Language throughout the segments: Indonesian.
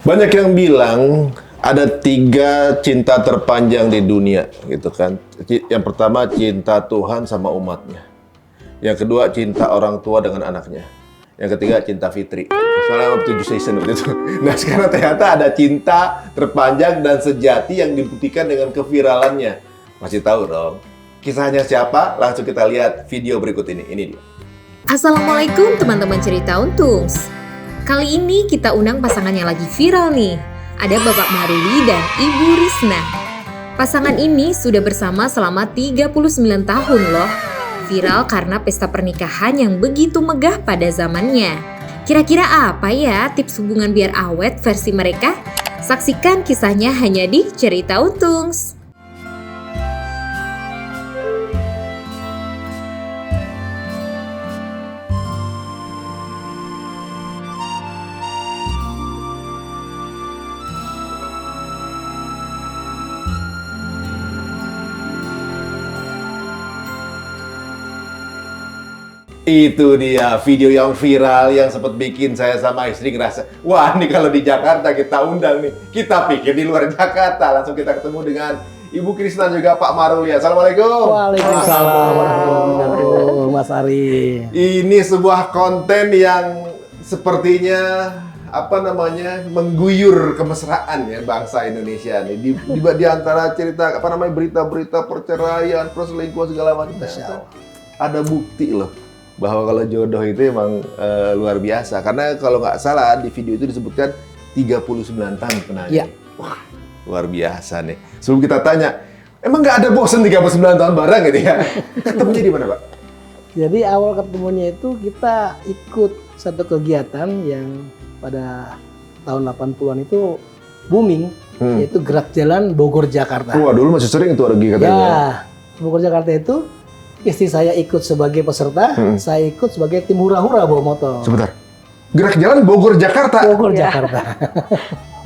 Banyak yang bilang ada 3 cinta terpanjang di dunia, gitu kan. Yang pertama cinta Tuhan sama umatnya. Yang kedua cinta orang tua dengan anaknya. Yang ketiga cinta fitri. Selama 7 season waktu itu. Nah sekarang ternyata ada cinta terpanjang dan sejati yang dibuktikan dengan keviralannya. Masih tahu dong? Kisahnya siapa? Langsung kita lihat video berikut ini. Ini dia. Assalamualaikum teman-teman cerita Untungs. Kali ini kita undang pasangan yang lagi viral nih. Ada Bapak Maruli dan Ibu Risna. Pasangan ini sudah bersama selama 39 tahun loh. Viral karena pesta pernikahan yang begitu megah pada zamannya. Kira-kira apa ya tips hubungan biar awet versi mereka? Saksikan kisahnya hanya di Cerita Untungs. Itu dia video yang viral yang sempat bikin saya sama istri ngerasa, wah ini kalau di Jakarta kita undang nih. Kita pikir di luar Jakarta. Langsung kita ketemu dengan Ibu Krisna juga Pak Maruli. Assalamualaikum. Waalaikumsalam warahmatullahi wabarakatuh, Mas Ari. Ini sebuah konten yang sepertinya mengguyur kemesraan ya bangsa Indonesia nih. Di antara cerita berita-berita perceraian, perselingkuhan segala macam. Ada bukti loh bahwa kalau jodoh itu emang luar biasa. Karena kalau nggak salah di video itu disebutkan 39 tahun penanya. Ya. Wah, luar biasa nih. Sebelum kita tanya, emang nggak ada bosen 39 tahun bareng gitu ya? Ketemunya di mana, Pak? Jadi awal ketemunya itu kita ikut satu kegiatan yang pada tahun 80-an itu booming, yaitu Gerak Jalan Bogor Jakarta. Wah, dulu masih sering itu lagi katanya. Ya, Bogor Jakarta itu istri saya ikut sebagai peserta, saya ikut sebagai tim hura-hura bawa motor. Sebentar. Gerak Jalan Bogor Jakarta. Bogor Jakarta.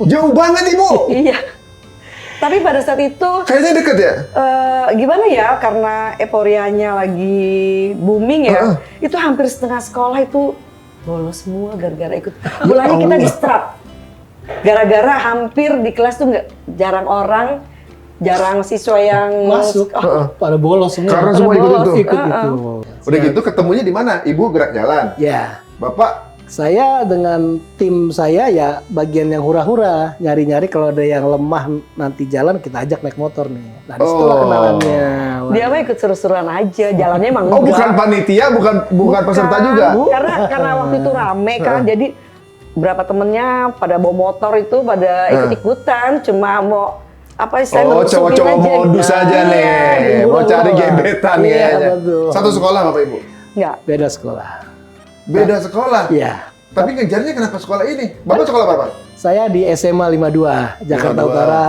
Jauh banget, Ibu. Iya. Tapi pada saat itu Kayaknya deket ya? gimana ya, karena euforianya lagi booming ya, itu hampir setengah sekolah itu bolos semua gara-gara ikut. Mulanya kita distrap. Gara-gara hampir di kelas tuh jarang siswa yang Masuk, pada bolos semua. Karena semua ikut itu. Ikut itu. Udah gitu ketemunya di mana? Ibu Gerak Jalan. Ya. Bapak Saya dengan tim saya ya bagian yang hura-hura, nyari-nyari kalau ada yang lemah nanti jalan kita ajak naik motor nih. Nah, disitulah kenalannya. dia mah ikut seru-seruan aja, jalannya emang Oh, bukan enggak. panitia, bukan peserta juga. Karena waktu itu rame kan, jadi berapa temennya pada bawa motor itu pada ikut-ikutan, cuma mau saya Oh, cowok-cowok modus aja nih. Mau cari gebetan Iya, kayaknya. betul. Satu sekolah Bapak Ibu? Enggak. Beda sekolah. Beda sekolah? Iya. Tapi ngejarnya kenapa sekolah ini? Bapak sekolah berapa? Saya di SMA 52, Jakarta 52. Utara.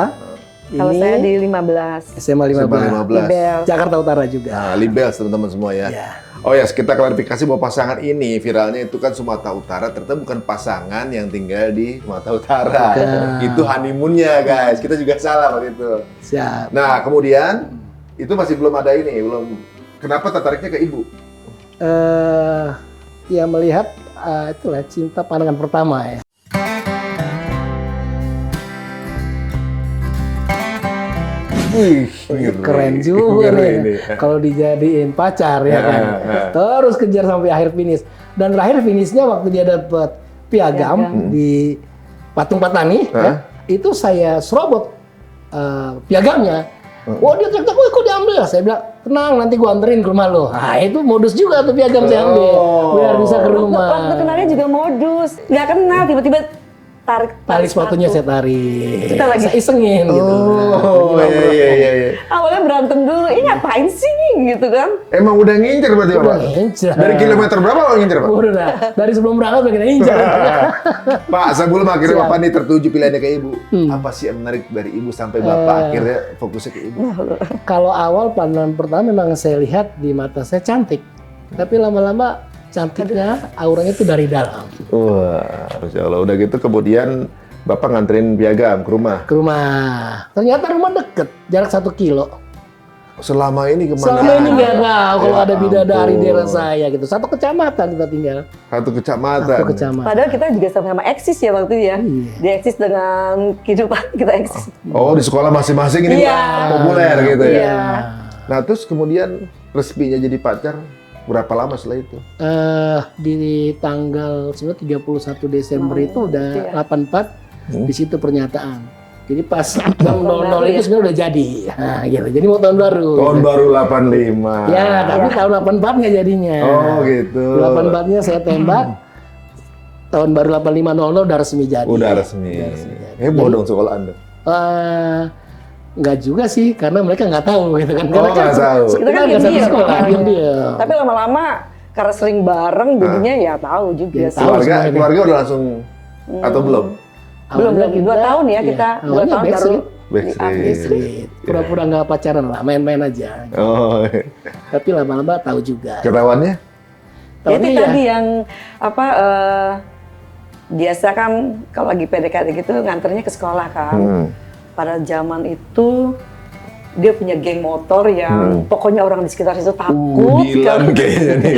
Kalau Ini saya di 15. SMA 15. Libel. Jakarta Utara juga. Nah, Libels teman-teman semua ya. Iya. Oh ya, kita klarifikasi bahwa pasangan ini viralnya itu kan Sumatera Utara, ternyata bukan pasangan yang tinggal di Sumatera Utara. Bukan. Itu honeymoonnya guys, kita juga salah waktu itu. Siap. Nah, kemudian itu masih belum ada ini, Kenapa tertariknya ke Ibu? Ya melihat itulah cinta pandangan pertama ya. Wih, Keren juga ngeri nih. ini. Kalau dijadiin pacar ya kan. Terus kejar sampai akhir finish. Dan terakhir finishnya waktu dia dapat piagam di Patung Patani ya, itu saya serobot piagamnya. Wah, dia teriak, kok diambil? Saya bilang, tenang, nanti gua anterin ke rumah lo. Nah, itu modus juga tuh piagam saya ambil. Biar bisa ke rumah. Waktu kenalnya juga modus, nggak kenal, tiba-tiba tarik Tali sepatunya saya tarik. Kita lagi- Saya isengin gitu. Oh, iya. Awalnya berantem dulu, ini ngapain sih gitu kan? Emang udah ngincer berarti Udah Pak? ngincer. Dari kilometer berapa Pak ngincer Pak? Udah, dari sebelum berangkat udah kita incar. Pak, sebelum akhirnya Siap. Bapak nih tertuju pilihannya ke Ibu. Apa sih yang menarik dari Ibu sampai Bapak akhirnya fokusnya ke Ibu? Kalau awal pandangan pertama memang saya lihat di mata saya cantik. Tapi lama-lama cantiknya auranya itu dari dalam. Wah, Masya Allah. Udah gitu kemudian Bapak nganterin piagam ke rumah. Ke rumah. Ternyata rumah deket, jarak 1 kilo. selama ini kemana? Selama ini nggak tahu kalau Ya ada bidadari ampun. daerah saya gitu. Satu kecamatan kita tinggal. Satu kecamatan. Satu kecamatan. Padahal kita juga sama-sama eksis ya waktu itu ya. Iya. Dia eksis dengan kehidupan kita eksis. Oh, di sekolah masing-masing ini Iya. populer gitu ya. Iya. Nah, terus kemudian resminya jadi pacar berapa lama setelah itu? Di tanggal sebenarnya 31 Desember itu udah iya. 84 di situ pernyataan. Jadi pas tahun 00 baru itu ya? sebenarnya udah jadi. Nah, gitu. Jadi mau tahun baru. Tahun baru 85. Ya, tapi tahun 84 nggak jadinya. Oh, gitu. 84-nya saya tembak. Tahun baru 85 udah resmi jadi. Udah resmi. Heboh dong sekolah Anda. Nggak juga sih, karena mereka nggak tahu gitu kan. Oh, Karena kan nggak tahu. Kita kan nggak satu diam-diam. sekolah, diam-diam. Tapi lama-lama karena sering bareng jadinya ya tahu juga Ya, sih. tahu. semuanya. Keluarga udah langsung atau belum? Belum 2 tahun ya kita 2 awalnya tahun baru backstreet. Backstreet. Backstreet. Pura-pura nggak pacaran lah, main-main aja. Oh, Tapi lama-lama tahu juga. ketahuannya? Ya itu Tahunya tadi yang apa biasa kan kalau lagi PDKT gitu nganternya ke sekolah kan. Pada zaman itu dia punya geng motor yang pokoknya orang di sekitar situ takut. Gila kan. kayaknya nih.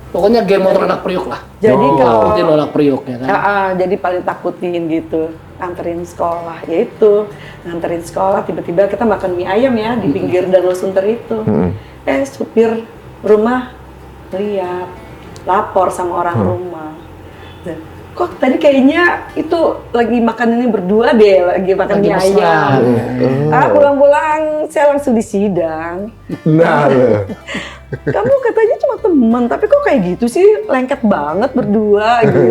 Pokoknya game motor anak priuk lah. Jadi Oh. kalau Ikutin anak priuk ya kan. jadi paling takutin gitu nganterin sekolah, yaitu nganterin sekolah tiba-tiba kita makan mie ayam ya di pinggir Danau Sunter itu. Supir rumah lihat, lapor sama orang rumah. Dan, kok tadi kayaknya itu lagi makan ini berdua deh, lagi makan Lagi mie mesra. ayam. Pulang-pulang saya langsung disidang. Nah, loh. Kamu katanya cuma teman, tapi kok kayak gitu sih, lengket banget berdua gitu.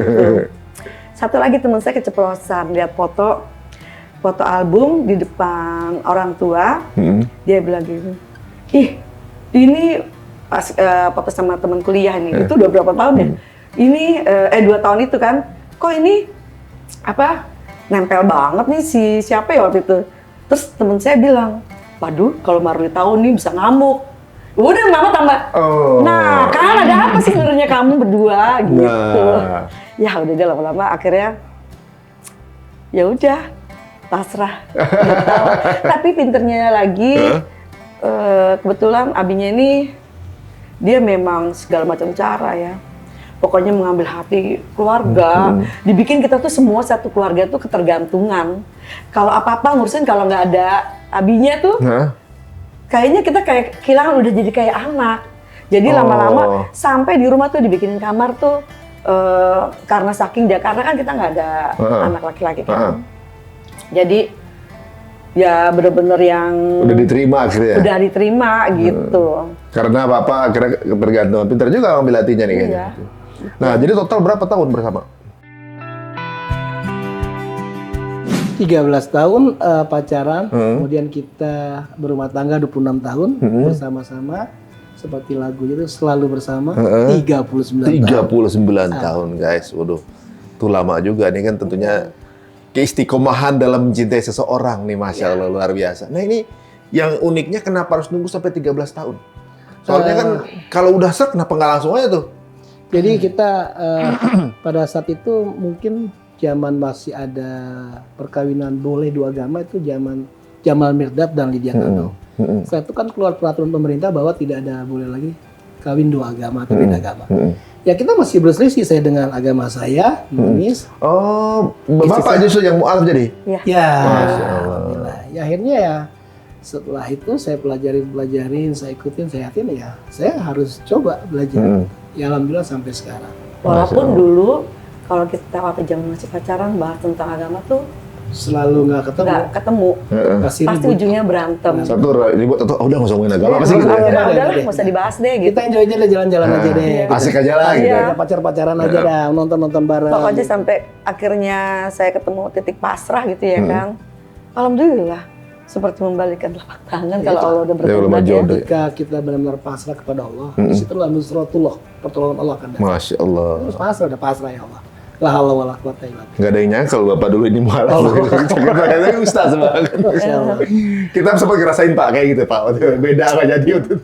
Satu lagi teman saya keceplosan, lihat foto album di depan orang tua, dia bilang gitu, ih ini pas foto sama teman kuliah nih, itu udah berapa tahun ya? Ini 2 tahun itu kan, kok ini apa nempel banget nih si siapa ya waktu itu? Terus teman saya bilang, waduh kalau Marli tahu nih bisa ngamuk. Udah mama tambah, Oh. nah kan ada apa sih sebenarnya kamu berdua gitu. Nah. Ya udah deh lama-lama akhirnya ya udah pasrah. Gitu. Tapi pinternya lagi kebetulan abinya ini dia memang segala macam cara ya. Pokoknya mengambil hati keluarga, dibikin kita tuh semua satu keluarga tuh ketergantungan. Kalau apa-apa ngurusin kalau nggak ada abinya tuh, Hah? kayaknya kita kayak kehilangan udah jadi kayak anak. Jadi Oh. lama-lama sampai di rumah tuh dibikinin kamar tuh karena saking dia karena kan kita nggak ada anak laki-laki kan. Jadi ya bener-bener yang Udah diterima akhirnya. udah diterima gitu. Karena apa akhirnya ketergantungan. Pintar juga ngambil hatinya nih kayaknya. Iya. Nah, jadi total berapa tahun bersama? 13 tahun pacaran, kemudian kita berumah tangga 26 tahun bersama-sama. Seperti lagu itu selalu bersama 39 tahun. 39 tahun, guys. Waduh, itu lama juga nih kan tentunya keistiqomahan dalam mencintai seseorang nih, Masya Allah, luar biasa. Nah ini yang uniknya kenapa harus nunggu sampai 13 tahun? Soalnya kan kalau udah set kenapa nggak langsung aja tuh? Jadi kita pada saat itu mungkin zaman masih ada perkawinan boleh 2 agama itu zaman Jamal Mirdad dan Lydia Kano. Setelah itu kan keluar peraturan pemerintah bahwa tidak ada boleh lagi kawin 2 agama atau beda agama. Ya kita masih berselisih, saya dengan agama saya, Munis. Oh, Bapak justru yang mu'alaf jadi? Ya, Masya Allah. alhamdulillah. Ya akhirnya ya setelah itu saya pelajarin, saya ikutin, saya yakin ya saya harus coba belajar. Ya alhamdulillah sampai sekarang. Walaupun dulu kalau kita waktu zaman masih pacaran bahas tentang agama tuh Selalu nggak ketemu, nggak ketemu, pasti pasti ribut. ujungnya berantem. Satu ribut atau udah nggak usah ngomongin agama pasti gitu. Akhirnya Ada, udahlah ada. nggak usah dibahas deh gitu. Kita enjoy aja deh, jalan-jalan aja deh. gitu. Asik aja lah gitu. Iya. Kita pacar-pacaran aja dah, nonton-nonton bareng. Pokoknya sampai akhirnya saya ketemu titik pasrah gitu ya kan. Alhamdulillah seperti membalikan telapak tangan kalau Allah udah Ya, Allah berkehendak ya. jodoh. Ketika kita benar-benar pasrah kepada Allah, di situlah nusratullah, pertolongan Allah akan datang. Masya Allah. Terus pasrah, udah pasrah ya Allah. La haula wala quwata illa billah. Nggak ada yang nyangka kalau Bapak dulu ini mu'alaf. Kita ustaz banget. Masya Allah. Kita sempat ngerasain Pak kayak gitu Pak. Beda nggak jadi waktu itu.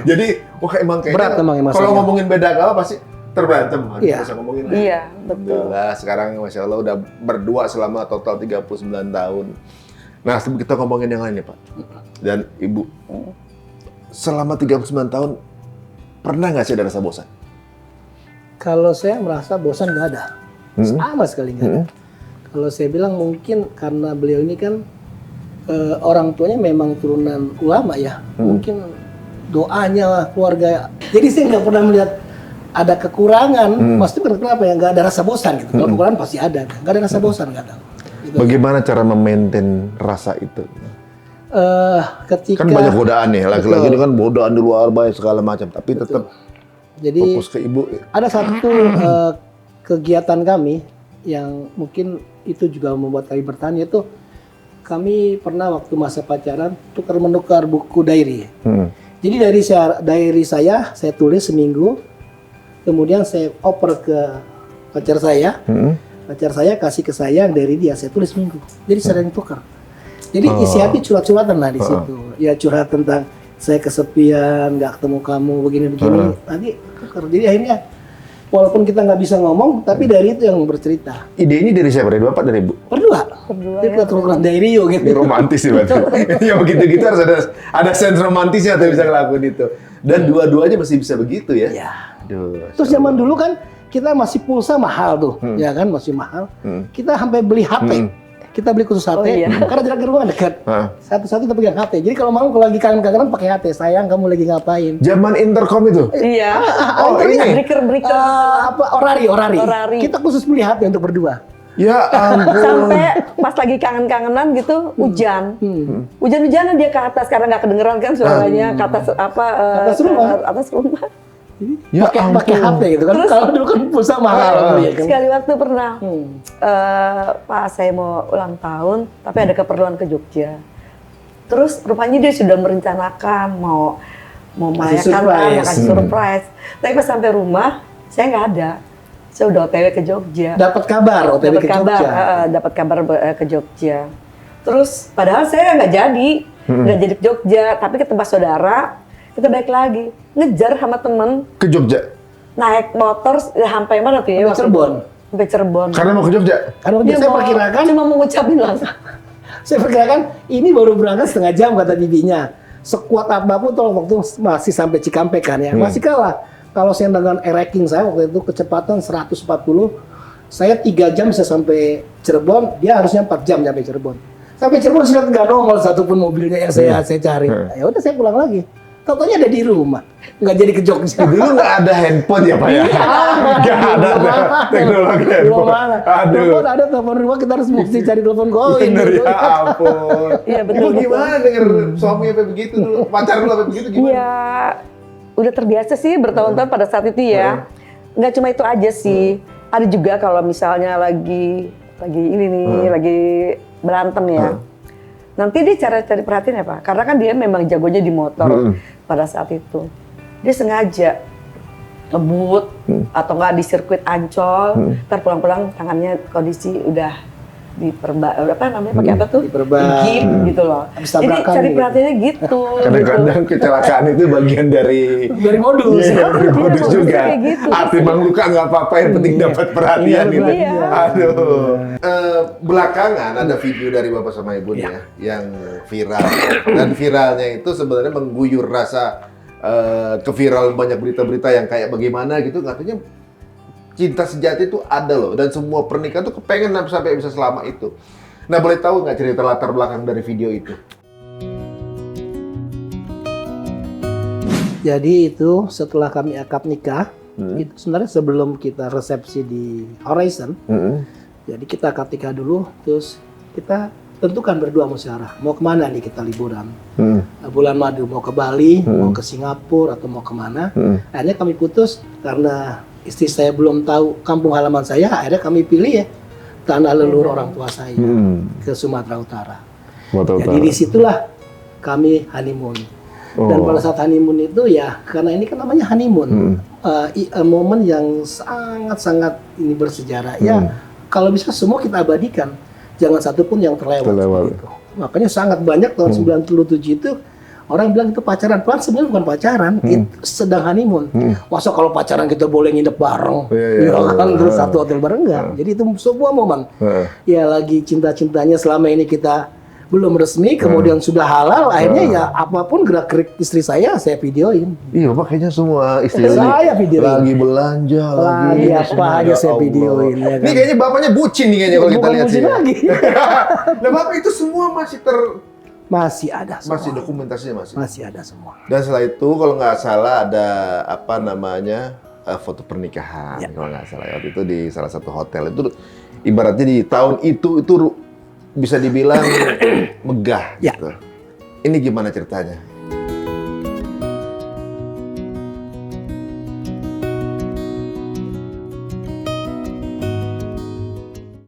Jadi wah emang kayaknya Berat emang ya kalau masalahnya. ngomongin beda agama pasti terberantem. Aduh, Iya. nggak usah ngomongin. Iya, betul. Alhamdulillah sekarang Masya Allah udah berdua selama total 39 tahun. Nah, kita ngomongin yang lain ya Pak. Dan Ibu. selama 39 tahun pernah nggak sih ada rasa bosan? Kalau saya merasa bosan nggak ada, sama sekali nggak ada. Kalau saya bilang mungkin karena beliau ini kan orang tuanya memang turunan ulama ya, mungkin doanya keluarga. Jadi saya nggak pernah melihat ada kekurangan. Maksudnya kenapa ya nggak ada rasa bosan gitu? Kalau kekurangan pasti ada, nggak ada rasa bosan nggak ada. Gitu. Bagaimana cara memaintain rasa itu? Ketika Kan banyak godaan nih, laki-laki ini kan godaan di luar banyak segala macam, tapi tetap jadi fokus ke ibu. ada satu kegiatan kami yang mungkin itu juga membuat kami bertahan, yaitu kami pernah waktu masa pacaran tukar-menukar buku diary. Jadi diary saya tulis seminggu, kemudian saya oper ke pacar saya, pacar saya kasih ke saya dari dia, saya tulis seminggu. Jadi sering tukar. Jadi isi hati curhat-curhatan lah di situ. Ya curhat tentang saya kesepian, nggak ketemu kamu, begini-begini. Nanti tukar. Jadi akhirnya walaupun kita nggak bisa ngomong, tapi dari itu yang bercerita. Ide ini dari siapa? Dari bapak, dari ibu? Berdua. Jadi ya. buat program diary gitu. Ini romantis sih berarti. Ya begitu-gitu harus ada sense romantisnya atau bisa ngelakuin itu. Dan dua-duanya masih bisa begitu ya? Ya. Aduh. Terus zaman dulu kan kita masih pulsa mahal tuh, ya kan masih mahal. Kita sampai beli HP. Kita beli khusus HP, Oh, iya. karena jarak ke rumah dekat. Satu-satu kita pegang HP. Jadi kalau mau lagi kangen-kangenan pakai HP. Sayang kamu lagi ngapain? Zaman intercom itu? Iya. Oh, ini? Breaker. Orari. Orari. Kita khusus beli HP untuk berdua. Ya ampun. Sampai pas lagi kangen-kangenan gitu hujan. Hujan-hujanan dia ke atas karena nggak kedengeran kan suaranya ke atas Atas rumah. atas rumah. Ya pakai HP gitu kan. Kalau dulu kan pulsa mahal. Ya kan? Sekali waktu pernah Pak saya mau ulang tahun tapi ada keperluan ke Jogja. Terus rupanya dia sudah merencanakan mau merayakan surprise. kasih surprise. Tapi pas sampai rumah saya nggak ada. Saya udah OTW ke Jogja. Dapat kabar OTW ke Jogja. Dapat kabar ke Jogja. Terus padahal saya nggak jadi ke Jogja, tapi ke tempat saudara. Kita balik lagi, ngejar sama temen. Ke Jogja? Naik motor sampai mana tuh ya? Sampai Cirebon. Sampai Cirebon. Karena mau ke Jogja? Karena Dia saya mau- perkirakan, cuma mau ngucapin langsung. saya perkirakan ini baru berangkat setengah jam kata bibinya. Sekuat apapun tuh waktu masih sampai Cikampek kan ya, masih kalah. Kalau saya dengan ranking saya waktu itu kecepatan 140, saya 3 jam bisa sampai Cirebon, dia harusnya 4 jam sampai Cirebon. Sampai Cirebon sudah nggak nongol satupun mobilnya yang saya cari. Ya udah saya pulang lagi. Tahu-tahunya ada di rumah, nggak jadi ke Jogja. Dulu nggak ada handphone ya Pak ya? Nggak ada teknologi Belum handphone. mana. Aduh. Telepon ada telepon rumah, kita harus mesti cari telepon koin. Bener gitu. ya ampun. Iya, betul, Ibu betul. gimana denger suami apa begitu dulu? Pacar lu apa begitu gimana? Iya, udah terbiasa sih bertahun-tahun pada saat itu ya. Nggak cuma itu aja sih. Ada juga kalau misalnya lagi ini nih, lagi berantem ya. Nanti dia cari perhatian ya Pak, karena kan dia memang jagonya di motor pada saat itu. Dia sengaja ngebut atau nggak di sirkuit Ancol, ntar pulang-pulang tangannya kondisi udah apa namanya pakai apa tuh? Diperban. Digip gitu loh. Habis Jadi tabrakan cari gitu. perhatiannya gitu. Kadang-kadang kecelakaan itu bagian dari Modus. Iya, dari Iya, modus modusnya juga. kayak gitu. Hati bang luka nggak apa-apa, yang penting dapat perhatian Iya, itu. iya. Aduh. Belakangan ada video dari bapak sama ibu nih ya, yang viral. Dan viralnya itu sebenarnya mengguyur rasa keviralan banyak berita-berita yang kayak bagaimana gitu. Katanya cinta sejati itu ada loh, dan semua pernikahan tuh kepengen sampai bisa selama itu. Nah, boleh tahu nggak cerita latar belakang dari video itu? Jadi itu setelah kami akad nikah, itu sebenarnya sebelum kita resepsi di Horizon, jadi kita akad nikah dulu, terus kita tentukan berdua musyawarah, mau kemana nih kita liburan. Bulan madu, mau ke Bali, mau ke Singapura, atau mau kemana. Akhirnya kami putus, karena istri saya belum tahu kampung halaman saya, akhirnya kami pilih ya, tanah leluhur orang tua saya, ke Sumatera Utara. Jadi disitulah kami honeymoon. Dan pada saat honeymoon itu ya, karena ini kan namanya honeymoon, momen yang sangat-sangat ini bersejarah. Ya, kalau bisa semua kita abadikan, jangan satu pun yang terlewat. Gitu. Makanya sangat banyak tahun 97 itu orang bilang itu pacaran. Padahal sebenarnya bukan pacaran, itu sedang honeymoon. Masa kalau pacaran kita boleh nginep bareng, ya kan, terus satu hotel bareng enggak. Jadi itu sebuah momen. Ya lagi cinta-cintanya selama ini kita belum resmi, kemudian sudah halal, akhirnya ya apapun gerak-gerik istri saya videoin. Iya, Bapak kayaknya semua istri Saya videoin. lagi belanja, Lagi ini apa semua, aja ya saya Allah. videoin, ya kan? Ini kayaknya bapaknya bucin nih kayaknya kalau kita Bukan lihat bucin sih. lagi. Nah, Bapak itu semua masih Masih ada semua. masih dokumentasinya masih. Masih ada semua. Dan setelah itu kalau nggak salah ada apa namanya foto pernikahan Ya. kalau nggak salah waktu itu di salah satu hotel itu ibaratnya di tahun itu bisa dibilang megah Ya. gitu. Ini gimana ceritanya?